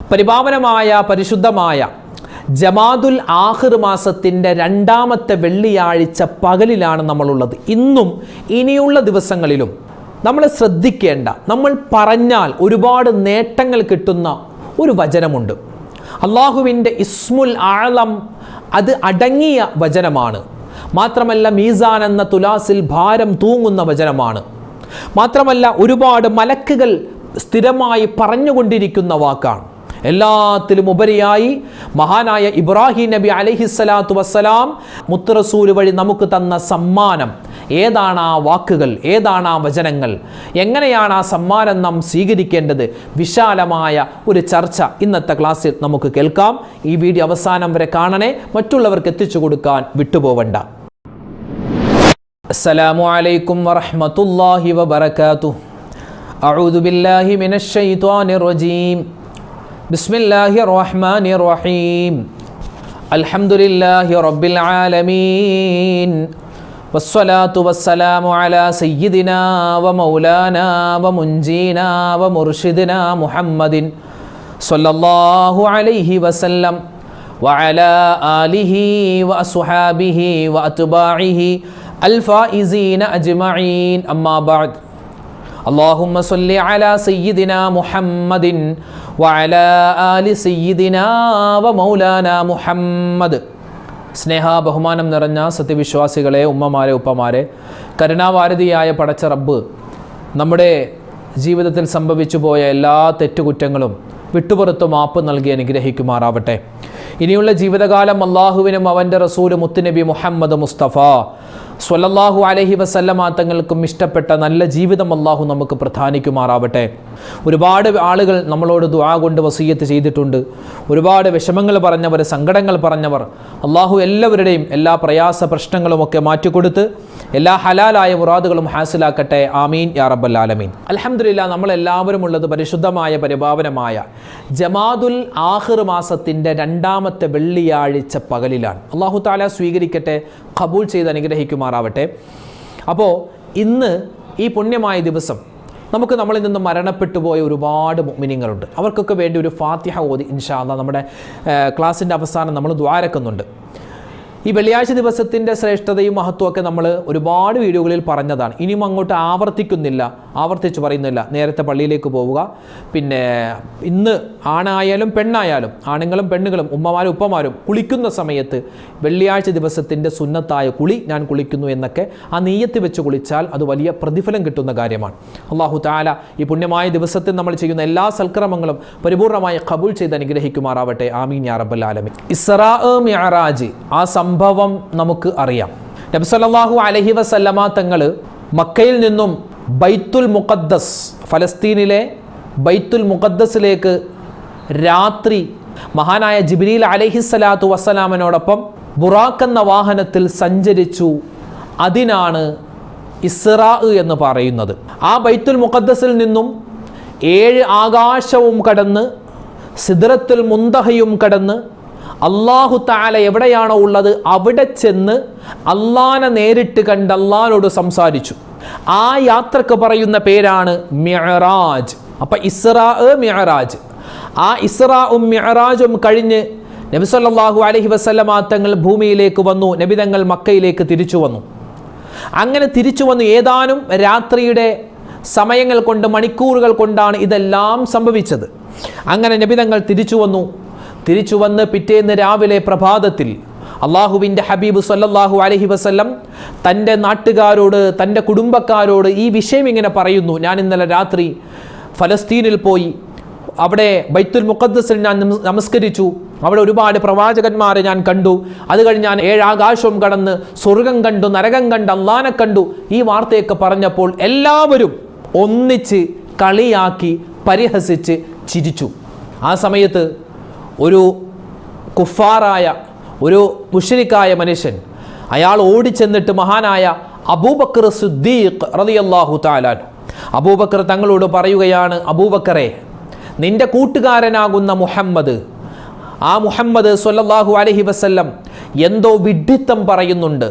പരിപാവനമായ പരിശുദ്ധമായ ജമാദുൽ ആഖിർ മാസത്തിൻ്റെ 2ാമത്തെ വെള്ളിയാഴ്ച പകലിലാണ് നമ്മളുള്ളത്. ഇന്നും ഇനിയുള്ള ദിവസങ്ങളിലും നമ്മൾ ശ്രദ്ധിക്കേണ്ട, നമ്മൾ പറഞ്ഞാൽ ഒരുപാട് നേട്ടങ്ങൾ കിട്ടുന്ന ഒരു വചനമുണ്ട്. അള്ളാഹുവിൻ്റെ ഇസ്മുൽ ആളം അത് അടങ്ങിയ വചനമാണ്. മാത്രമല്ല മീസാൻ എന്ന തുലാസിൽ ഭാരം തൂങ്ങുന്ന വചനമാണ്. മാത്രമല്ല ഒരുപാട് മലക്കുകൾ സ്ഥിരമായി പറഞ്ഞുകൊണ്ടിരിക്കുന്ന വാക്കാണ്. എല്ലാത്തിലും ഉപരിയായി മഹാനായ ഇബ്രാഹിം നബി അലൈഹിസ്സലാത്തു വസ്സലാം മുത്ത് റസൂൽ വഴി നമുക്ക് തന്ന സമ്മാനം. ഏതാണ് ആ വാക്കുകൾ, ഏതാണ് ആ വചനങ്ങൾ, എങ്ങനെയാണ് ആ സമ്മാനം നാം സ്വീകരിക്കേണ്ടത്? വിശാലമായ ഒരു ചർച്ച ഇന്നത്തെ ക്ലാസ്സിൽ നമുക്ക് കേൾക്കാം. ഈ വീഡിയോ അവസാനം വരെ കാണണേ, മറ്റുള്ളവർക്ക് എത്തിച്ചു കൊടുക്കാൻ വിട്ടുപോവണ്ട. അസ്സലാമു അലൈക്കും വറഹ്മത്തുള്ളാഹി വബറകാതുഹു. അഊദു ബില്ലാഹി മിനശ് ശൈത്വാനിർ റജീം. ബിസ്മില്ലാഹിർ റഹ്മാനിർ റഹീം. അൽഹംദുലില്ലാഹി റബ്ബിൽ ആലമീൻ. വസ്സലാത്തു വസ്സലാമു അലാ സയ്യിദിനാ വമൗലാനാ വമുൻജീനാ വമുർഷിദിനാ മുഹമ്മദിൻ സ്വല്ലല്ലാഹു അലൈഹി വസല്ലം വഅലാ ആലിഹി വഅസ്ഹാബിഹി വഅത്ബാഇഹി അൽഫായിസീന അജ്മഈൻ. അമ്മാ ബഅദ്. اللهم صل على سيدنا محمد وعلى آل سيدنا ومولانا محمد. സ്നേഹ ബഹുമാനം നിറഞ്ഞ സത്യവിശ്വാസികളെ, ഉമ്മമാരെ, ഉപ്പമാരെ, കരുണാവാരിധിയായ പടച്ച റബ്ബ് നമ്മുടെ ജീവിതത്തിൽ സംഭവിച്ചു പോയ എല്ലാ തെറ്റുകുറ്റങ്ങളും വിട്ടുപുറത്തു മാപ്പ് നൽകി അനുഗ്രഹിക്കുമാറാവട്ടെ. ഇനിയുള്ള ജീവിതകാലം അള്ളാഹുവിനും അവൻ്റെ റസൂല് മുത്തുനബി മുഹമ്മദ് മുസ്തഫ സ്വല്ലല്ലാഹു അലൈഹി വസല്ലമ തങ്ങൾക്കും ഇഷ്ടപ്പെട്ട നല്ല ജീവിതം അള്ളാഹു നമുക്ക് പ്രധാനിക്കുമാറാവട്ടെ. ഒരുപാട് ആളുകൾ നമ്മളോട് ദുആ കൊണ്ട് വസിയ്യത്ത് ചെയ്തിട്ടുണ്ട്. ഒരുപാട് വിഷമങ്ങൾ പറഞ്ഞവർ, സങ്കടങ്ങൾ പറഞ്ഞവർ, അള്ളാഹു എല്ലാവരുടെയും എല്ലാ പ്രയാസ പ്രശ്നങ്ങളുമൊക്കെ മാറ്റിക്കൊടുത്ത് എല്ലാ ഹലാലായ മുറാദുകളും ഹാസിലാക്കട്ടെ. ആമീൻ യാ റബ്ബൽ ആലമീൻ. അൽഹംദുലില്ലാഹ്, നമ്മളെല്ലാവരും ഉള്ളത് പരിശുദ്ധമായ പരിപാവനമായ ജമാദുൽ ആഖിർ മാസത്തിൻ്റെ 2ാമത്തെ വെള്ളിയാഴ്ച പകലിലാണ്. അള്ളാഹു തആല സ്വീകരിക്കട്ടെ, ഖബൂൽ ചെയ്ത് അനുഗ്രഹിക്കുമാറാവട്ടെ. അപ്പോൾ ഇന്ന് ഈ പുണ്യമായ ദിവസം നമുക്ക് നമ്മളിൽ നിന്ന് മരണപ്പെട്ടു പോയ ഒരുപാട് മുഅ്മിനീങ്ങളുണ്ട്. അവർക്കൊക്കെ വേണ്ടി ഒരു ഫാത്തിഹ ഓതി ഇൻഷാ അല്ലാഹ് നമ്മുടെ ക്ലാസ്സിൻ്റെ അവസാനം നമ്മൾ ദ്വാരക്കുന്നുണ്ട്. ഈ വെള്ളിയാഴ്ച ദിവസത്തിൻ്റെ ശ്രേഷ്ഠതയും മഹത്വമൊക്കെ നമ്മൾ ഒരുപാട് വീഡിയോകളിൽ പറഞ്ഞതാണ്. ഇനിയും അങ്ങോട്ട് ആവർത്തിച്ച് പറയുന്നില്ല. നേരത്തെ പള്ളിയിലേക്ക് പോവുക. പിന്നെ ഇന്ന് ആണായാലും പെണ്ണായാലും, ആണുങ്ങളും പെണ്ണുങ്ങളും, ഉമ്മമാരും ഉപ്പമാരും കുളിക്കുന്ന സമയത്ത് വെള്ളിയാഴ്ച ദിവസത്തിൻ്റെ സുന്നത്തായ കുളി, ഞാൻ കുളിക്കുന്നു എന്നൊക്കെ ആ നീയത്ത് വെച്ച് കുളിച്ചാൽ അത് വലിയ പ്രതിഫലം കിട്ടുന്ന കാര്യമാണ്. അല്ലാഹു തആല ഈ പുണ്യമായ ദിവസത്തിൽ നമ്മൾ ചെയ്യുന്ന എല്ലാ സൽക്രമങ്ങളും പരിപൂർണമായി ഖബൂൽ ചെയ്ത് അനുഗ്രഹിക്കുമാറാവട്ടെ. ആമീൻ യാ റബ്ബൽ ആലമീൻ. ഇസ്റാ മിഅ്റാജ്, ആ സംഭവം നമുക്ക് അറിയാം. നബി സല്ലല്ലാഹു അലൈഹി വസല്ലമ തങ്ങൾ മക്കയിൽ നിന്നും ബൈത്തുൽ മുഖദ്ദസ്, ഫലസ്തീനിലെ ബൈത്തുൽ മുഖദ്ദസിലേക്ക് രാത്രി മഹാനായ ജിബ്രീൽ അലൈഹിസ്സലാത്തു വസ്സലാമിനോടൊപ്പം ബുറാഖ് എന്ന വാഹനത്തിൽ സഞ്ചരിച്ചു. അതിനാണ് ഇസ്റാ എന്ന് പറയുന്നത്. ആ ബൈത്തുൽ മുഖദ്ദസിൽ നിന്നും 7 ആകാശവും കടന്ന് സിദ്റത്തുൽ മുന്തഹയും കടന്ന് അള്ളാഹു തആല എവിടെയാണോ ഉള്ളത് അവിടെ ചെന്ന് അള്ളാനെ നേരിട്ട് കണ്ട് അള്ളാനോട് സംസാരിച്ചു. ആ യാത്രക്ക് പറയുന്ന പേരാണ് മിഅ്റാജ്. അപ്പം ഇസ്റാ മിഅ്റാജ്. ആ ഇസ്റാഉം മിഅ്റാജും കഴിഞ്ഞ് നബി സല്ലല്ലാഹു അലൈഹി വസല്ലമ തങ്ങൾ ഭൂമിയിലേക്ക് വന്നു. നബി തങ്ങൾ മക്കയിലേക്ക് തിരിച്ചു വന്നു. അങ്ങനെ തിരിച്ചു വന്നു ഏതാനും രാത്രിയുടെ സമയങ്ങൾ കൊണ്ട്, മണിക്കൂറുകൾ കൊണ്ടാണ് ഇതെല്ലാം സംഭവിച്ചത്. അങ്ങനെ നബി തങ്ങൾ തിരിച്ചു വന്ന് പിറ്റേന്ന് രാവിലെ പ്രഭാതത്തിൽ അള്ളാഹുവിൻ്റെ ഹബീബ് സല്ലല്ലാഹു അലൈഹി വസല്ലം തൻ്റെ നാട്ടുകാരോട്, തൻ്റെ കുടുംബക്കാരോട് ഈ വിഷയം ഇങ്ങനെ പറയുന്നു. ഞാൻ ഇന്നലെ രാത്രി ഫലസ്തീനിൽ പോയി, അവിടെ ബൈത്തുൽ മുഖദ്ദസിൽ ഞാൻ നമസ്കരിച്ചു. അവിടെ ഒരുപാട് പ്രവാചകന്മാരെ ഞാൻ കണ്ടു. അത് കഴിഞ്ഞ് ഞാൻ 7 ആകാശവും കടന്ന് സ്വർഗം കണ്ടു, നരകം കണ്ട്, അള്ളാനെ കണ്ടു. ഈ വാർത്തയൊക്കെ പറഞ്ഞപ്പോൾ എല്ലാവരും ഒന്നിച്ച് കളിയാക്കി, പരിഹസിച്ച് ചിരിച്ചു. ആ സമയത്ത് ഒരു കുഫാറായ, ഒരു മുശ്രിക്കായ മനുഷ്യൻ, അയാൾ ഓടിച്ചെന്നിട്ട് മഹാനായ അബൂബക്കർ സിദ്ദീഖ് റളിയല്ലാഹു തആല അബൂബക്കർ തങ്ങളോട് പറയുകയാണ്, അബൂബക്കറെ, നിന്റെ കൂട്ടുകാരനാകുന്ന മുഹമ്മദ്, ആ മുഹമ്മദ് സ്വല്ലല്ലാഹു അലൈഹി വസല്ലം എന്തോ വിഡ്ഢിത്തം പറയുന്നുണ്ട്,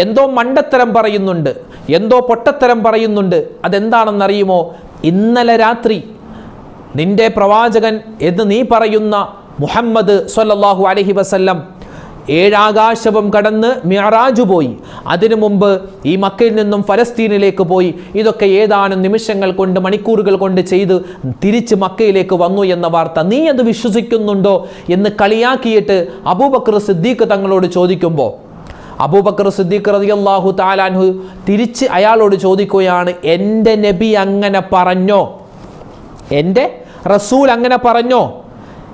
എന്തോ മണ്ടത്തരം പറയുന്നുണ്ട്, എന്തോ പൊട്ടത്തരം പറയുന്നുണ്ട്. അതെന്താണെന്നറിയുമോ? ഇന്നലെ രാത്രി നിന്റെ പ്രവാചകൻ എന്ന് നീ പറയുന്ന മുഹമ്മദ് സ്വല്ലല്ലാഹു അലൈഹി വസല്ലം 7 ആകാശവും കടന്ന് മിഅ്റാജ് പോയി. അതിനു മുമ്പ് ഈ മക്കയിൽ നിന്നും ഫലസ്തീനിലേക്ക് പോയി. ഇതൊക്കെ ഏതാനും നിമിഷങ്ങൾ കൊണ്ട്, മണിക്കൂറുകൾ കൊണ്ട് ചെയ്ത് തിരിച്ച് മക്കയിലേക്ക് വന്നു എന്ന വാർത്ത നീ അത് വിശ്വസിക്കുന്നുണ്ടോ എന്ന് കളിയാക്കിയിട്ട് അബൂബക്കർ സിദ്ദീഖ് തങ്ങളോട് ചോദിക്കുമ്പോൾ അബൂബക്കർ സിദ്ദീഖ് റളിയല്ലാഹു തആല അൻഹു തിരിച്ച് അയാളോട് ചോദിക്കുകയാണ്, എൻ്റെ നബി അങ്ങനെ പറഞ്ഞോ? എൻ്റെ റസൂൽ അങ്ങനെ പറഞ്ഞോ?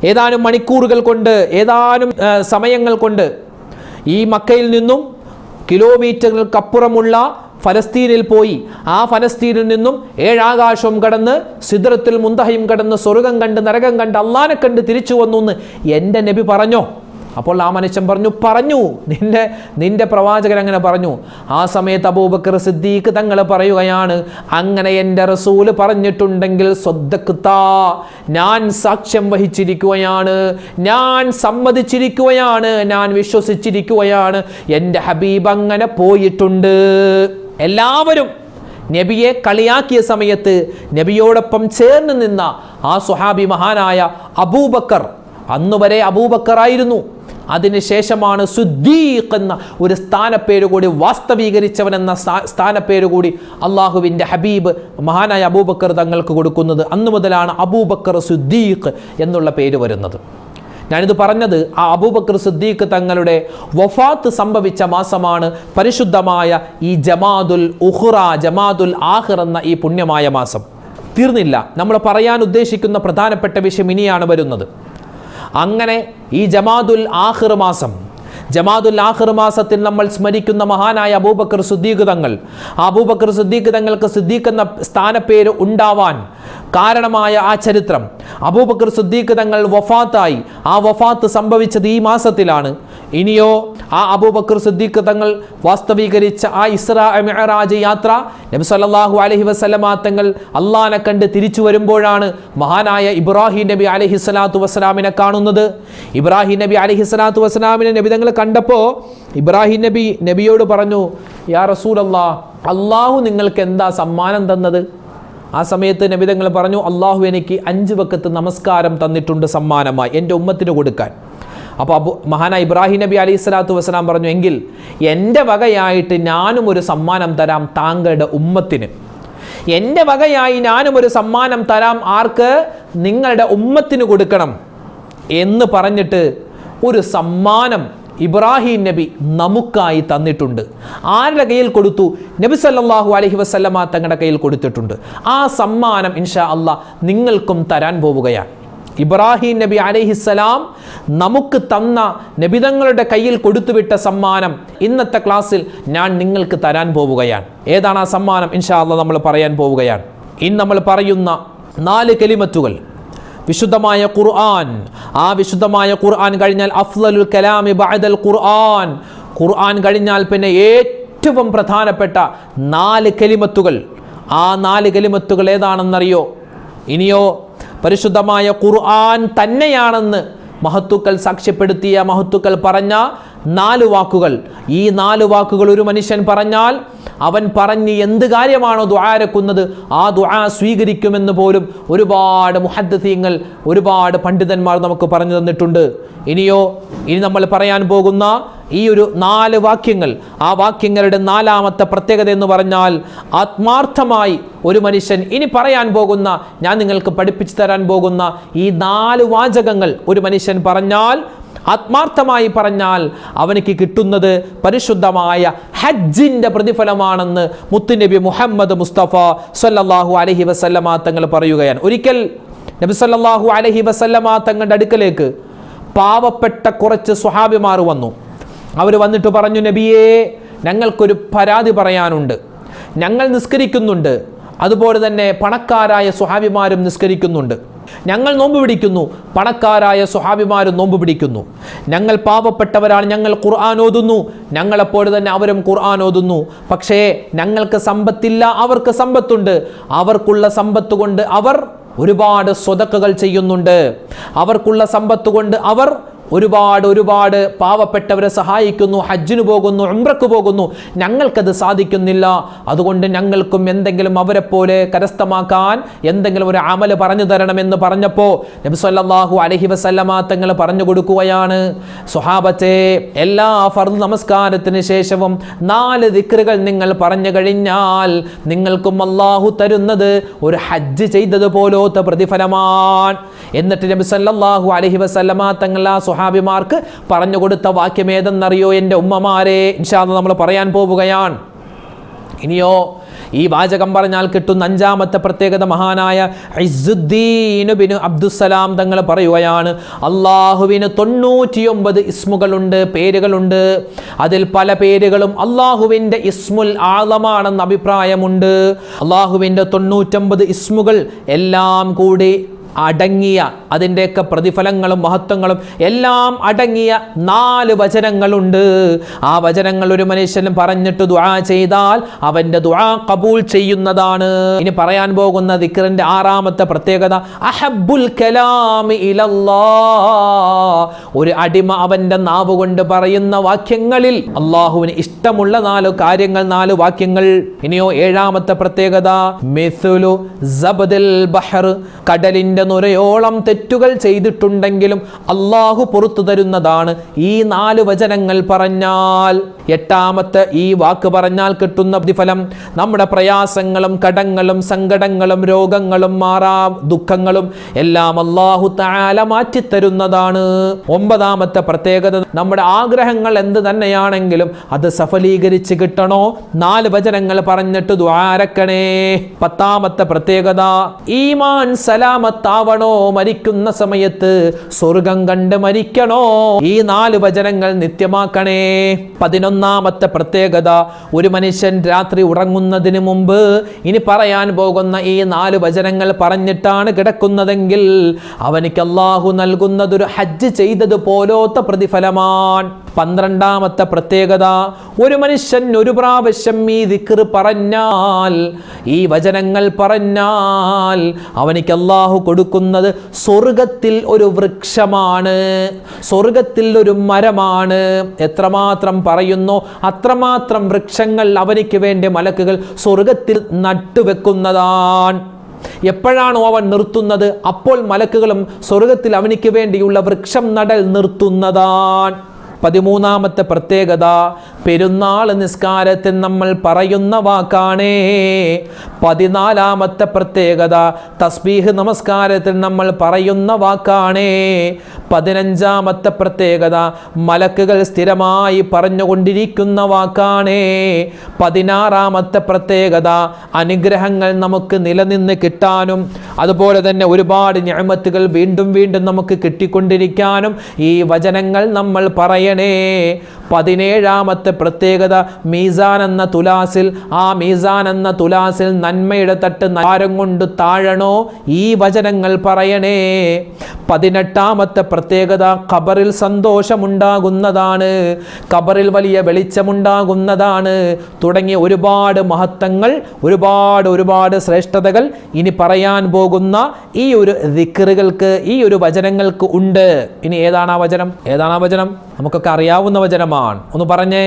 ഏതാനും മണിക്കൂറുകൾ കൊണ്ട്, ഏതാനും സമയങ്ങൾ കൊണ്ട് ഈ മക്കയിൽ നിന്നും കിലോമീറ്ററുകൾക്കപ്പുറമുള്ള ഫലസ്തീനിൽ പോയി. ആ ഫലസ്തീനിൽ നിന്നും 7 ആകാശവും കടന്ന് സിദ്റത്തുൽ മുന്തഹയും കടന്ന് സ്വർഗം കണ്ട് നരകം കണ്ട് അള്ളാനെ കണ്ട് തിരിച്ചു വന്നു എന്ന് എൻ്റെ നബി പറഞ്ഞോ? അപ്പോൾ ആ മനുഷ്യൻ പറഞ്ഞു, നിന്റെ പ്രവാചകൻ അങ്ങനെ പറഞ്ഞു. ആ സമയത്ത് അബൂബക്കർ സിദ്ദീഖ് തങ്ങൾ പറയുകയാണ്, അങ്ങനെ എൻ്റെ റസൂല് പറഞ്ഞിട്ടുണ്ടെങ്കിൽ സ്വദ്ദഖ്താ, ഞാൻ സാക്ഷ്യം വഹിച്ചിരിക്കുകയാണ്, ഞാൻ സമ്മതിച്ചിരിക്കുകയാണ്, ഞാൻ വിശ്വസിച്ചിരിക്കുകയാണ്, എൻ്റെ ഹബീബ് അങ്ങനെ പോയിട്ടുണ്ട്. എല്ലാവരും നബിയെ കളിയാക്കിയ സമയത്ത് നബിയോടൊപ്പം ചേർന്ന് നിന്ന ആ സ്വഹാബി മഹാനായ അബൂബക്കർ, അന്നുവരെ അബൂബക്കർ ആയിരുന്നു. അതിനുശേഷമാണ് സിദ്ദീഖ് എന്ന ഒരു സ്ഥാനപ്പേര് കൂടി, വാസ്തവീകരിച്ചവൻ എന്ന സ്ഥാനപ്പേര് കൂടി അള്ളാഹുവിൻ്റെ ഹബീബ് മഹാനായ അബൂബക്കർ തങ്ങൾക്ക് കൊടുക്കുന്നത്. അന്നു മുതലാണ് അബൂബക്കർ സിദ്ദീഖ് എന്നുള്ള പേര് വരുന്നത്. ഞാനിത് പറഞ്ഞത് ആ അബൂബക്കർ സിദ്ദീഖ് തങ്ങളുടെ വഫാത്ത് സംഭവിച്ച മാസമാണ് പരിശുദ്ധമായ ഈ ജമാദുൽ ഉഖ്റ, ജമാദുൽ ആഖിർ എന്ന ഈ പുണ്യമായ മാസം. തീർന്നില്ല, നമ്മൾ പറയാൻ ഉദ്ദേശിക്കുന്ന പ്രധാനപ്പെട്ട വിഷയം ഇനിയാണ് വരുന്നത്. അങ്ങനെ ഈ ജമാദുൽ ആഖിർ മാസം, ജമാദുൽ ആഖിർ മാസത്തിൽ നമ്മൾ സ്മരിക്കുന്ന മഹാനായ അബൂബക്കർ സിദ്ദീഖ് തങ്ങൾ, അബൂബക്കർ സിദ്ദീഖ് തങ്ങൾക്ക് സിദ്ദീഖ് എന്ന സ്ഥാനപ്പേര് ഉണ്ടാവാൻ കാരണമായ ആ ചരിത്രം, അബൂബക്കർ സിദ്ദീഖ് തങ്ങൾ വഫാത്തായി, ആ വഫാത്ത് സംഭവിച്ചത് ഈ മാസത്തിലാണ്. ഇനിയോ ആ അബൂബക്കർ സിദ്ദീഖ് തങ്ങൾ വാസ്തവീകരിച്ച ആ ഇസ്രാ മിഅ്റാജ് യാത്ര, നബി സല്ലല്ലാഹു അലൈഹി വസല്ലമ തങ്ങൾ അള്ളാനെ കണ്ട് തിരിച്ചു വരുമ്പോഴാണ് മഹാനായ ഇബ്രാഹിം നബി അലൈഹി സ്വലാത്തു വസ്സലാമിനെ കാണുന്നത്. ഇബ്രാഹിം നബി അലൈഹി സ്വലാത്തു വസ്സലാമിനെ നബി തങ്ങൾ കണ്ടപ്പോൾ ഇബ്രാഹിം നബിയോട് പറഞ്ഞു, യാ റസൂലല്ലാഹ്, അള്ളാഹു നിങ്ങൾക്ക് എന്താ സമ്മാനം തന്നത്? ആ സമയത്ത് നബി തങ്ങൾ പറഞ്ഞു, അള്ളാഹു എനിക്ക് 5 വഖത്ത് നമസ്കാരം തന്നിട്ടുണ്ട് സമ്മാനമായി എൻ്റെ ഉമ്മത്തിന് കൊടുക്കാൻ. അപ്പോൾ മഹാനായ ഇബ്രാഹിം നബി അലൈഹി സ്വലാത്തു വസ്സലാം പറഞ്ഞു, എങ്കിൽ എൻ്റെ വകയായിട്ട് ഞാനും ഒരു സമ്മാനം തരാം താങ്കളുടെ ഉമ്മത്തിന്. എൻ്റെ വകയായി ഞാനും ഒരു സമ്മാനം തരാം. ആർക്ക്? നിങ്ങളുടെ ഉമ്മത്തിന് കൊടുക്കണം എന്ന് പറഞ്ഞിട്ട് ഒരു സമ്മാനം ഇബ്രാഹിം നബി നമുക്കായി തന്നിട്ടുണ്ട്. ആരുടെ കയ്യിൽ കൊടുത്തു? നബി സല്ലല്ലാഹു അലൈഹി വസല്ലമ തങ്ങളുടെ കയ്യിൽ കൊടുത്തിട്ടുണ്ട്. ആ സമ്മാനം ഇൻഷാ അല്ലാഹ് നിങ്ങൾക്കും തരാൻ പോവുകയാണ്. ഇബ്രാഹിം നബി അലൈഹിസ്സലാം നമുക്ക് തന്ന നബിതങ്ങളുടെ കയ്യിൽ കൊടുത്തുവിട്ട സമ്മാനം ഇന്നത്തെ ക്ലാസ്സിൽ ഞാൻ നിങ്ങൾക്ക് തരാൻ പോവുകയാണ്. ഏതാണ് ആ സമ്മാനം? ഇൻഷാ അല്ലാഹ് നമ്മൾ പറയാൻ പോവുകയാണ്. ഇന്ന് നമ്മൾ പറയുന്ന 4 കലിമത്തുകൾ വിശുദ്ധമായ ഖുർആൻ. ആ വിശുദ്ധമായ ഖുർആൻ കഴിഞ്ഞാൽ അഫ്ളലുൽ കലാമി ബഅദൽ ഖുർആൻ, ഖുർആൻ കഴിഞ്ഞാൽ പിന്നെ ഏറ്റവും പ്രധാനപ്പെട്ട 4 കലിമത്തുകൾ. ആ 4 കലിമത്തുകൾ ഏതാണെന്നറിയോ? ഇനിയോ പരിശുദ്ധമായ ഖുർആൻ തന്നെയാണെന്ന് മഹത്തുക്കൾ സാക്ഷ്യപ്പെടുത്തിയ, മഹത്തുക്കൾ പറഞ്ഞ 4 വാക്കുകൾ. ഈ 4 വാക്കുകൾ ഒരു മനുഷ്യൻ പറഞ്ഞാൽ അവൻ പറഞ്ഞ് എന്ത് കാര്യമാണോ ദുആരക്കുന്നത് ആ ദുആ സ്വീകരിക്കുമെന്ന് പോലും ഒരുപാട് മുഹദ്ദിസീങ്ങൾ, ഒരുപാട് പണ്ഡിതന്മാർ നമുക്ക് പറഞ്ഞു തന്നിട്ടുണ്ട്. ഇനി നമ്മൾ പറയാൻ പോകുന്ന ഈ ഒരു 4 വാക്യങ്ങൾ, ആ വാക്യങ്ങളുടെ 4ാമത്തെ പ്രത്യേകത എന്ന് പറഞ്ഞാൽ ആത്മാർത്ഥമായി ഒരു മനുഷ്യൻ ഇനി പറയാൻ പോകുന്ന, ഞാൻ നിങ്ങൾക്ക് പഠിപ്പിച്ചു തരാൻ പോകുന്ന ഈ 4 വാചകങ്ങൾ ഒരു മനുഷ്യൻ പറഞ്ഞാൽ, ആത്മാർത്ഥമായി പറഞ്ഞാൽ അവനിക്ക് കിട്ടുന്നത് പരിശുദ്ധമായ ഹജ്ജിൻ്റെ പ്രതിഫലമാണെന്ന് മുത്തുനബി മുഹമ്മദ് മുസ്തഫ സല്ലല്ലാഹു അലൈഹി വസല്ലമ തങ്ങൾ പറയുകയാണ്. ഒരിക്കൽ നബി സല്ലല്ലാഹു അലൈഹി വസല്ലമ തങ്ങളുടെ അടുക്കലേക്ക് പാവപ്പെട്ട കുറച്ച് സ്വഹാബിമാർ വന്നു. അവർ വന്നിട്ട് പറഞ്ഞു, നബിയേ, ഞങ്ങൾക്കൊരു പരാതി പറയാനുണ്ട്. ഞങ്ങൾ നിസ്കരിക്കുന്നുണ്ട്, അതുപോലെ തന്നെ പണക്കാരായ സ്വഹാബിമാരും നിസ്കരിക്കുന്നുണ്ട്. ഞങ്ങൾ നോമ്പ് പിടിക്കുന്നു, പണക്കാരായ സ്വഹാബിമാരും നോമ്പ് പിടിക്കുന്നു. ഞങ്ങൾ പാവപ്പെട്ടവരാണ്, ഞങ്ങൾ ഖുർആൻ ഓതുന്നു, ഞങ്ങളെപ്പോലെ തന്നെ അവരും ഖുർആൻ ഓതുന്നു. പക്ഷേ ഞങ്ങൾക്ക് സമ്പത്തില്ല, അവർക്ക് സമ്പത്തുണ്ട്. അവർക്കുള്ള സമ്പത്ത് കൊണ്ട് അവർ ഒരുപാട് സ്വതക്കകൾ ചെയ്യുന്നുണ്ട്. അവർക്കുള്ള സമ്പത്ത് കൊണ്ട് അവർ ഒരുപാട് പാവപ്പെട്ടവരെ സഹായിക്കുന്നു, ഹജ്ജിന് പോകുന്നു, ഉംറക്ക് പോകുന്നു, ഞങ്ങൾക്കത് സാധിക്കുന്നില്ല, അതുകൊണ്ട് ഞങ്ങൾക്കും എന്തെങ്കിലും അവരെ പോലെ കരസ്ഥമാക്കാൻ എന്തെങ്കിലും ഒരു അമല് പറഞ്ഞു തരണമെന്ന് പറഞ്ഞപ്പോൾ നബി സല്ലല്ലാഹു അലൈഹി വസല്ലമ തങ്ങൾ പറഞ്ഞു കൊടുക്കുകയാണ്, സ്വഹാബത്തെ, എല്ലാ ഫർദ് നമസ്കാരത്തിന് ശേഷവും 4 ദിക്റുകൾ നിങ്ങൾ പറഞ്ഞു കഴിഞ്ഞാൽ നിങ്ങൾക്കും അല്ലാഹു തരുന്നത് ഒരു ഹജ്ജ് ചെയ്തതുപോലത്തെ പ്രതിഫലമാണ്. എന്നിട്ട് നബി സല്ലല്ലാഹു അലൈഹി വസല്ലമ തങ്ങൾ ആ സ്വഹാബിമാർക്ക് പറഞ്ഞു കൊടുത്ത വാക്യം ഏതെന്നറിയോ എൻ്റെ ഉമ്മമാരെ? ഇൻഷാ അല്ലാഹ് നമ്മൾ പറയാൻ പോവുകയാണ്. ഇനിയോ ഈ വാചകം പറഞ്ഞാൽ കിട്ടുന്ന 5ാമത്തെ പ്രത്യേകത മഹാനായ ഇസ്സുദ്ദീൻ ഇബ്നു അബ്ദുസ്സലാം തങ്ങൾ പറയുകയാണ്, അള്ളാഹുവിന് 99 ഇസ്മുകളുണ്ട്, പേരുകളുണ്ട്. അതിൽ പല പേരുകളും അള്ളാഹുവിൻ്റെ ഇസ്മുൽ ആളമാണെന്ന് അഭിപ്രായമുണ്ട്. അള്ളാഹുവിൻ്റെ 99 ഇസ്മുകൾ എല്ലാം കൂടി അടങ്ങിയ, അതിൻ്റെയൊക്കെ പ്രതിഫലങ്ങളും മഹത്വങ്ങളും എല്ലാം അടങ്ങിയ 4 വചനങ്ങളുണ്ട്. ആ വചനങ്ങൾ ഒരു മനുഷ്യൻ പറഞ്ഞിട്ട് ദുആ ചെയ്താൽ അവൻ്റെ ദുആ ഖബൂൽ ചെയ്യുന്നതാണ്. ഇനി പറയാൻ പോകുന്ന ദിക്റിന്റെ 6ാമത്തെ പ്രത്യേകത, അഹബ്ബുൽ കലാമി ഇലല്ലാഹ്. ഒരു അടിമ അവൻ്റെ നാവ് കൊണ്ട് പറയുന്ന വാക്യങ്ങളിൽ അള്ളാഹുവിന് ഇഷ്ടമുള്ള 4 കാര്യങ്ങൾ, 4 വാക്യങ്ങൾ. ഇനിയോ 7ാമത്തെ പ്രത്യേകത, മിസ്ലു സബ്ദിൽ ബഹർ. കടലിൻ്റെ നുരയോളം തെറ്റുകൾ ചെയ്തിട്ടുണ്ടെങ്കിലും അള്ളാഹു പുറത്തു തരുന്നതാണ് ഈ 4 വചനങ്ങൾ പറഞ്ഞാൽ. 8ാമത്തെ ഈ വാക്ക് പറഞ്ഞാൽ കിട്ടുന്ന പ്രതിഫലം, നമ്മുടെ പ്രയാസങ്ങളും കടങ്ങളും സങ്കടങ്ങളും രോഗങ്ങളും ദുഃഖങ്ങളും എല്ലാം അള്ളാഹു തആല മാറ്റിത്തരുന്നതാണ്. 9ാമത്തെ പ്രത്യേകത, നമ്മുടെ ആഗ്രഹങ്ങൾ എന്ത് തന്നെയാണെങ്കിലും അത് സഫലീകരിച്ച് കിട്ടണോ 4 വചനങ്ങൾ പറഞ്ഞിട്ട് ദ്വാരക്കണേ. 10ാമത്തെ പ്രത്യേകത, ഈമാൻ സലാമത്താവണോ, മരിക്കുന്ന സമയത്ത് സ്വർഗം കണ്ട് മരിക്കണോ, ഈ 4 വചനങ്ങൾ നിത്യമാക്കണേ. 11ാമത്തെ പ്രത്യേകത, ഒരു മനുഷ്യൻ രാത്രി ഉറങ്ങുന്നതിന് മുമ്പ് ഇനി പറയാൻ പോകുന്ന ഈ 4 വചനങ്ങൾ പറഞ്ഞിട്ടാണ് കിടക്കുന്നതെങ്കിൽ അവനിക്ക് അല്ലാഹു നൽകുന്നതൊരു ഹജ്ജ് ചെയ്തതുപോലത്തെ പ്രതിഫലമാണ്. 12ാമത്തെ പ്രത്യേകത, ഒരു മനുഷ്യൻ ഒരു പ്രാവശ്യം ഈ ദിക്ർ പറഞ്ഞാൽ, ഈ വചനങ്ങൾ പറഞ്ഞാൽ അവനിക്ക് അല്ലാഹു കൊടുക്കുന്നത് സ്വർഗത്തിൽ ഒരു വൃക്ഷമാണ്, സ്വർഗത്തിൽ ഒരു മരമാണ്. എത്രമാത്രം പറയുന്നു അത്രമാത്രം വൃക്ഷങ്ങൾ അവനിക്ക് വേണ്ടി മലക്കുകൾ സ്വർഗത്തിൽ നട്ടുവെക്കുന്നതാണ്. എപ്പോഴാണോ അവൻ നിർത്തുന്നത് അപ്പോൾ മലക്കുകളും സ്വർഗത്തിൽ അവനിക്ക് വേണ്ടിയുള്ള വൃക്ഷം നടൽ നിർത്തുന്നതാണ്. 13ാമത്തെ പ്രത്യേകത, പെരുന്നാൾ നിസ്കാരത്തിൽ നമ്മൾ പറയുന്ന വാക്കാണേ. 14ാമത്തെ പ്രത്യേകത, തസ്ബീഹ് നമസ്കാരത്തിൽ നമ്മൾ പറയുന്ന വാക്കാണേ. 15ാമത്തെ പ്രത്യേകത, മലക്കുകൾ സ്ഥിരമായി പറഞ്ഞുകൊണ്ടിരിക്കുന്ന വാക്കാണേ. 16ാമത്തെ പ്രത്യേകത, അനുഗ്രഹങ്ങൾ നമുക്ക് നിലനിന്ന് കിട്ടാനും അതുപോലെ തന്നെ ഒരുപാട് നിഅമത്തുകൾ വീണ്ടും വീണ്ടും നമുക്ക് കിട്ടിക്കൊണ്ടിരിക്കാനും ഈ വചനങ്ങൾ നമ്മൾ പറയണം. 17ാമത്തെ പ്രത്യേകത, മീസാൻ എന്ന തുലാസിൽ, ആ മീസാൻ എന്ന തുലാസിൽ നന്മയുടെ തട്ട് ഭാരം കൊണ്ട് താഴണോ, ഈ വചനങ്ങൾ പറയണേ. 18ാമത്തെ പ്രത്യേകത, ഖബറിൽ സന്തോഷമുണ്ടാകുന്നതാണ്, ഖബറിൽ വലിയ വെളിച്ചമുണ്ടാകുന്നതാണ്. തുടങ്ങിയ ഒരുപാട് മഹത്വങ്ങൾ, ഒരുപാട് ശ്രേഷ്ഠതകൾ ഇനി പറയാൻ പോകുന്ന ഈ ഒരു ദിക്റുകൾക്ക്, ഈ ഒരു വചനങ്ങൾക്ക് ഉണ്ട്. ഇനി ഏതാണ് ആ വചനം? നമുക്കൊക്കെ അറിയാവുന്ന വചനമാണ്. ഒന്ന് പറഞ്ഞേ,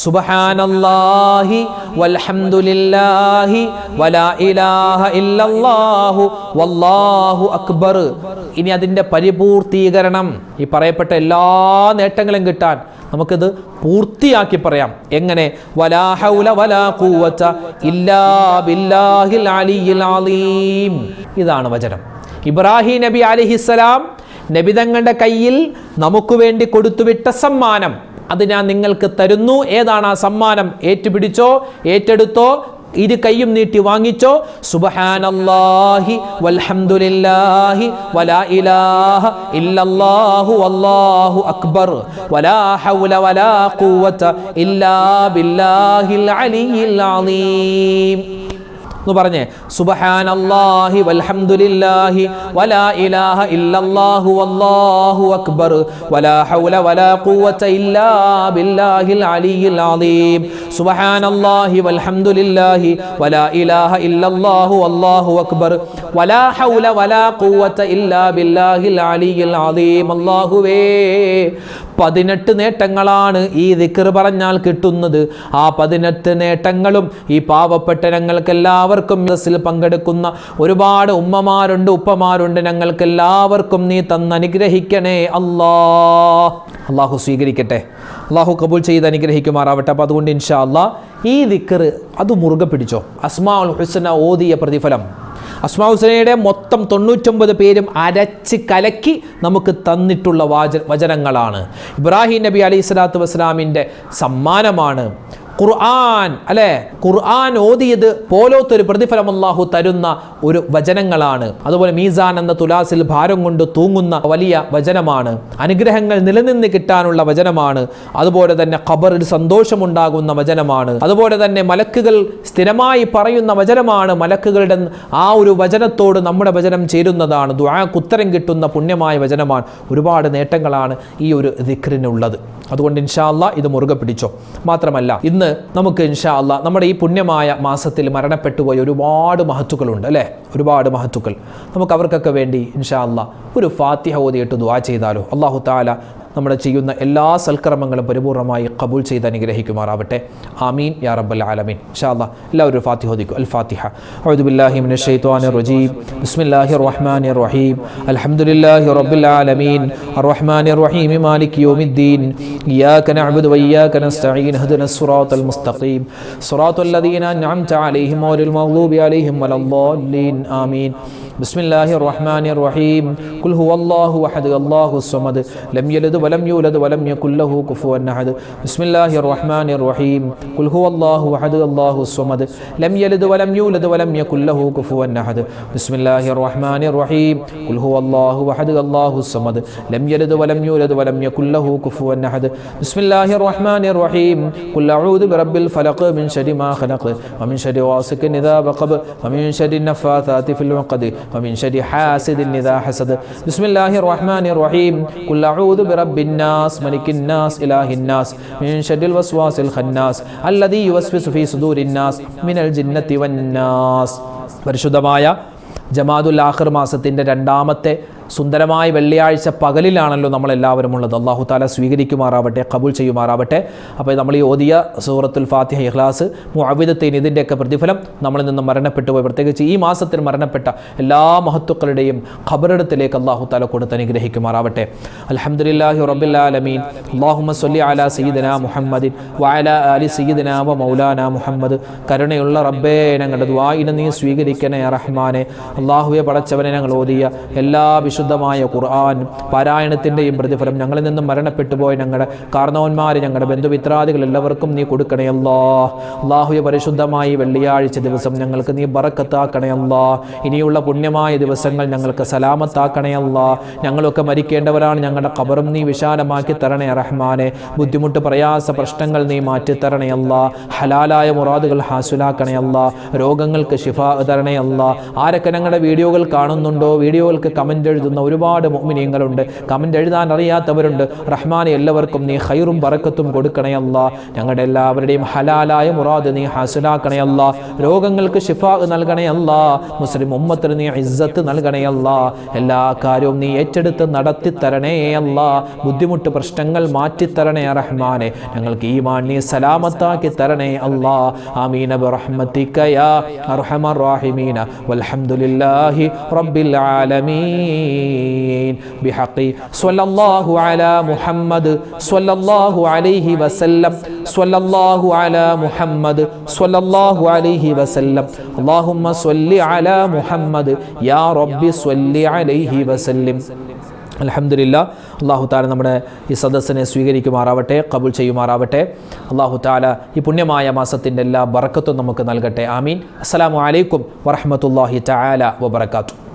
സുബ്ഹാനല്ലാഹി വൽഹംദുലില്ലാഹി വലാ ഇലാഹ ഇല്ലല്ലാഹു വല്ലാഹു അക്ബർ. ഇനി അതിൻ്റെ പരിപൂർത്തീകരണം, ഈ പറയപ്പെട്ട എല്ലാ നേട്ടങ്ങളും കിട്ടാൻ നമുക്കിത് പൂർത്തിയാക്കി പറയാം. എങ്ങനെ? വലാ ഹൗല വലാ ഖുവത ഇല്ലാ ബില്ലാഹിൽ അലിയിൽ അലീം. ഇതാണ് വചനം. ഇബ്രാഹിം നബി അലൈഹിസ്സലാം നബിതങ്ങളുടെ കയ്യിൽ നമുക്ക് വേണ്ടി കൊടുത്തുവിട്ട സമ്മാനം, അത് ഞാൻ നിങ്ങൾക്ക് തരുന്നു. ഏതാണ് ആ സമ്മാനം? ഏറ്റുപിടിച്ചോ, ഏറ്റെടുത്തോ, 2 കൈയും നീട്ടി വാങ്ങിച്ചോ. സുബ്ഹാനല്ലാഹി വൽഹംദുലില്ലാഹി വലാ ഇലാഹ ഇല്ലല്ലാഹു വല്ലാഹു അക്ബർ വലാ ഹൗല വലാ ഖുവത ഇല്ലാ ബില്ലാഹിൽ അലിയിൽ അലീം. എന്ന് പറഞ്ഞേ, സുബ്ഹാനല്ലാഹി വൽഹംദുലില്ലാഹി വലാ ഇലാഹ ഇല്ലല്ലാഹു വല്ലാഹു അക്ബർ വലാ ഹൗല വലാ ഖുവത ഇല്ലാ ബില്ലാഹിൽ അലിയിൽ അലീം. സുബ്ഹാനല്ലാഹി വൽഹംദുലില്ലാഹി വലാ ഇലാഹ ഇല്ലല്ലാഹു വല്ലാഹു അക്ബർ വലാ ഹൗല വലാ ഖുവത ഇല്ലാ ബില്ലാഹിൽ അലിയിൽ അലീം. അല്ലാഹുവേ, 18 നേട്ടങ്ങളാണ് ഈ ദിക്ർ പറഞ്ഞാൽ കിട്ടുന്നത്. ആ 18 നേട്ടങ്ങളും ഈ പാവപ്പെട്ട ഞങ്ങൾക്കെല്ലാവർക്കും സദസ്സിൽ പങ്കെടുക്കുന്ന ഒരുപാട് ഉമ്മമാരുണ്ട്, ഉപ്പമാരുണ്ട്, ഞങ്ങൾക്കെല്ലാവർക്കും നീ തന്നനുഗ്രഹിക്കണേ അല്ലാഹു സ്വീകരിക്കട്ടെ, അള്ളാഹു കബൂൽ ചെയ്ത് അനുഗ്രഹിക്കുമാറാവട്ടെ. അപ്പോൾ അതുകൊണ്ട് ഇൻഷാ അല്ലാഹ് ഈ ദിക്ർ അത് മുറുകെ പിടിച്ചോ. അസ്മാഉൽ ഹുസ്ന ഓതിയ പ്രതിഫലം, അസ്മാഉൽ ഹുസ്നയുടെ മൊത്തം 99 പേരും അരച്ച് കലക്കി നമുക്ക് തന്നിട്ടുള്ള വചനങ്ങളാണ്. ഇബ്രാഹിം നബി അലൈഹി സ്വലാത്തു വസ്സലാമിൻ്റെ സമ്മാനമാണ് ഖുർആൻ, അല്ലേ? ഖുർആൻ ഓതിയത് പോലത്തൊരു പ്രതിഫലം അല്ലാഹു തരുന്ന ഒരു വചനങ്ങളാണ്. അതുപോലെ മീസാൻ എന്ന തുലാസിൽ ഭാരം കൊണ്ട് തൂങ്ങുന്ന വലിയ വചനമാണ്. അനുഗ്രഹങ്ങൾ നിലനിന്ന് കിട്ടാനുള്ള വചനമാണ്. അതുപോലെ തന്നെ ഖബറിൽ സന്തോഷമുണ്ടാകുന്ന വചനമാണ്. അതുപോലെ തന്നെ മലക്കുകൾ സ്ഥിരമായി പറയുന്ന വചനമാണ്. മലക്കുകളുടെ ആ ഒരു വചനത്തോട് നമ്മുടെ വചനം ചേരുന്നതാണ്. ദുആക്ക് ഉത്തരം കിട്ടുന്ന പുണ്യമായ വചനമാണ്. ഒരുപാട് നേട്ടങ്ങളാണ് ഈ ഒരു ദിക്റിനുള്ളത്. അതുകൊണ്ട് ഇൻഷാ അല്ലാഹ് ഇത് മുറുകെ പിടിച്ചോ. മാത്രമല്ല, ഇന്ന് നമുക്ക് ഇൻഷാ അല്ലാഹ് നമ്മുടെ ഈ പുണ്യമായ മാസത്തിൽ മരണപ്പെട്ടുപോയ ഒരുപാട് മഹത്തുക്കളുണ്ട്, അല്ലേ? ഒരുപാട് മഹത്തുക്കൾ. നമുക്ക് അവർക്കൊക്കെ വേണ്ടി ഇൻഷാ അല്ലാഹ് ഒരു ഫാത്തിഹ ഓതിയിട്ട് ദുആ ചെയ്താലോ? അല്ലാഹു തആല നമ്മുടെ ചെയ്യുന്ന എല്ലാ സൽക്കർമ്മങ്ങളും പരിപൂർണമായി ഖബൂൽ ചെയ്ത് അനുഗ്രഹിക്കുമാറാവട്ടെ. ആമീൻ യാ റബ്ബൽ ആലമീൻ. ഇൻഷാ അല്ലാഹ് എല്ലാവരും ഫാത്തിഹ ഓതിക്കൂ. അൽ ഫാത്തിഹ. അഊദു ബില്ലാഹി മിനശ് ശൈത്വാനിർ റജീം. ബിസ്മില്ലാഹിർ റഹ്മാനിർ റഹീം. അൽഹംദുലില്ലാഹി റബ്ബിൽ ആലമീൻ അർറഹ്മാനിർ റഹീം മാലികി യൗമിദ്ദീൻ ഇയ്യാക നഅ്ബുദു വഇയ്യാക നസ്തഈൻ ഇഹ്ദിനസ് സിറാത്തൽ മുസ്തഖീം സിറാത്തൽ ലദീന അൻഅംത അലൈഹിം ഗൈറിൽ മഗ്ദൂബി അലൈഹിം വലദ്ദാല്ലീൻ. ആമീൻ. ബിസ്മില്ലാഹിർ റഹ്മാനിർ റഹീം. ഖുൽ ഹുവല്ലാഹു അഹദ് അല്ലാഹുസ് സമദ് ലം യലിദ് വലം യൂലദ് വലം യകുൽ ലഹു കുഫുവൻ അഹദ്. ബിസ്മില്ലാഹിർ റഹ്മാനിർ റഹീം. ഖുൽ ഹുവല്ലാഹു അഹദ് അല്ലാഹുസ് സമദ് ലം യലിദ് വലം യൂലദ് വലം യകുൽ ലഹു കുഫുവൻ അഹദ്. ബിസ്മില്ലാഹിർ റഹ്മാനിർ റഹീം. ഖുൽ ഹുവല്ലാഹു അഹദ് അല്ലാഹുസ് സമദ് ലം യലിദ് വലം യൂലദ് വലം യകുൽ ലഹു കുഫുവൻ അഹദ്. ബിസ്മില്ലാഹിർ റഹ്മാനിർ റഹീം. ഖുൽ അഊദു ബിറബ്ബിൽ ഫലഖ് മിൻ ശർരി മാ ഖലഖ് വമിൻ ശർരി ഗാസിഖിൻ ഇദാ വഖബ് വമിൻ ശർരി നഫാഥാതി ഫിൽ ഉഖദ് വമിൻ ശർരി ഹാസിദിൻ ഇദാ ഹസദ്. ബിസ്മില്ലാഹിർ റഹ്മാനിർ റഹീം. ഖുൽ അഊദു ബിറബ്ബിൻ നാസ് മലിക്കിൻ നാസ് ഇലാഹിൻ നാസ് മിൻ ശർരിൽ വസ്വാസിൽ ഖന്നാസ് അല്ലദീ യുവസ്വിസു ഫീ സുദൂരിൻ നാസ് മിനൽ ജിന്നത്തി വൻ നാസ്. പരിശുദ്ധമായ ജമാദുൽ ആഖിർ മാസത്തിൻ്റെ 2ാമത്തെ സുന്ദരമായ വെള്ളിയാഴ്ച പകലിലാണല്ലോ നമ്മളെല്ലാവരും ഉള്ളത്. അല്ലാഹു തആല സ്വീകരിക്കുമാറാവട്ടെ, കബൂൽ ചെയ്യുമാറാവട്ടെ. അപ്പോൾ നമ്മൾ ഈ ഓതിയ സൂറത്തുൽ ഫാത്തിഹ, ഇഖ്ലാസ്, മുഅവ്വിദത്തൈൻ ഇതിൻ്റെയൊക്കെ പ്രതിഫലം നമ്മളിൽ നിന്ന് മരണപ്പെട്ടു പോയി, പ്രത്യേകിച്ച് ഈ മാസത്തിൽ മരണപ്പെട്ട എല്ലാ മഹത്തുക്കളുടെയും ഖബറിടത്തിലേക്ക് അല്ലാഹു തആല കൊടുത്ത് അനുഗ്രഹിക്കുമാറാവട്ടെ. അൽഹംദുലില്ലാഹി റബ്ബിൽ ആലമീൻ. അല്ലാഹുമ്മ സ്വല്ലി അലാ സയ്യിദിനാ മുഹമ്മദിൻ വഅലാ ആലി സയ്യിദിനാ വ മൗലാനാ മുഹമ്മദ്. കരുണയുള്ള റബ്ബേ, ഞങ്ങളുടെ ദുആഇനെ നീ സ്വീകരിക്കണേ റഹ്മാനെ. അല്ലാഹുവേ, പടച്ചവനെ, ഞങ്ങൾ ഓതിയ എല്ലാ വിശുദ്ധമായ ഖുർആൻ പാരായണത്തിൻ്റെയും പ്രതിഫലം ഞങ്ങളിൽ നിന്നും മരണപ്പെട്ടു പോയ ഞങ്ങളുടെ കാരണവന്മാർ, ഞങ്ങളുടെ ബന്ധുമിത്രാദികൾ എല്ലാവർക്കും നീ കൊടുക്കണേ അല്ലാഹ്. അല്ലാഹുവേ, പരിശുദ്ധമായി വെള്ളിയാഴ്ച ദിവസം ഞങ്ങൾക്ക് നീ ബറക്കത്താക്കണേ അല്ലാഹ്. ഇനിയുള്ള പുണ്യമായ ദിവസങ്ങൾ ഞങ്ങൾക്ക് സലാമത്താക്കണേ അല്ലാഹ്. ഞങ്ങളൊക്കെ മരിക്കേണ്ടവരാണ്. ഞങ്ങളുടെ ഖബറും നീ വിശാലമാക്കി തരണേ റഹ്മാനെ. ബുദ്ധിമുട്ട്, പ്രയാസ, പ്രശ്നങ്ങൾ നീ മാറ്റിത്തരണേ അല്ലാഹ്. ഹലാലായ മുറാദുകൾ ഹാസുലാക്കണേ അല്ലാഹ്. രോഗങ്ങൾക്ക് ശിഫാ തരണേ അല്ലാഹ്. ആരൊക്കെ ഞങ്ങളുടെ വീഡിയോകൾ കാണുന്നുണ്ടോ, വീഡിയോകൾക്ക് കമൻ്റ് എഴുതുന്ന ഒരുപാട് മുഅ്മിനീങ്ങളുണ്ട്, കമൻ്റ് എഴുതാൻ അറിയാത്തവരുണ്ട്. റഹ്മാനെ, എല്ലാവർക്കും നീ ഖൈറും ബറക്കത്തും കൊടുക്കണേ അല്ലാഹ്. ഞങ്ങളുടെ എല്ലാവരുടെയും ഹലാലായ മുറാദ് നീ ഹാസിലാക്കണേ അല്ലാഹ്. രോഗങ്ങൾക്ക് ശിഫാ നൽകണേ അല്ലാഹ്. മുസ്ലിം ഉമ്മത്തിന് നീ ഇസ്സത്ത് നൽകണേ അല്ലാഹ്. എല്ലാ കാര്യവും നീ ഏറ്റെടുത്ത് നടത്തി തരണേ അല്ലാഹ്. ബുദ്ധിമുട്ട്, പ്രശ്നങ്ങൾ മാറ്റിത്തരണേ റഹ്മാനെ. ഞങ്ങൾക്ക് ഈമാൻ നീ സലാമത്താക്കി തരണേ അല്ലാഹ്. ആമീന ബിറഹ്മതിക യാ അർഹമർ റഹീമീന വൽഹംദുലില്ലാഹി റബ്ബിൽ ആലമീൻ. بحق صلى الله على محمد صلى الله عليه وسلم صلى الله على محمد صلى الله عليه وسلم اللهم صل على محمد يا رب صل عليه وسلم. അൽഹംദുലില്ലാഹ്. അല്ലാഹു തആല നമ്മുടെ ഈ സദസ്സിനെ സ്വീകരിക്കുമാറാവട്ടെ, കബൂൽ ചെയ്യുമാറാവട്ടെ. അല്ലാഹു തആല ഈ പുണ്യമായ മാസത്തിൻ്റെ എല്ലാ ബറക്കത്തും നമുക്ക് നൽകട്ടെ. ആമീൻ. അസ്സലാമു അലൈക്കും വറഹ്മത്തുള്ളാഹി തആല വബറകാതുഹു.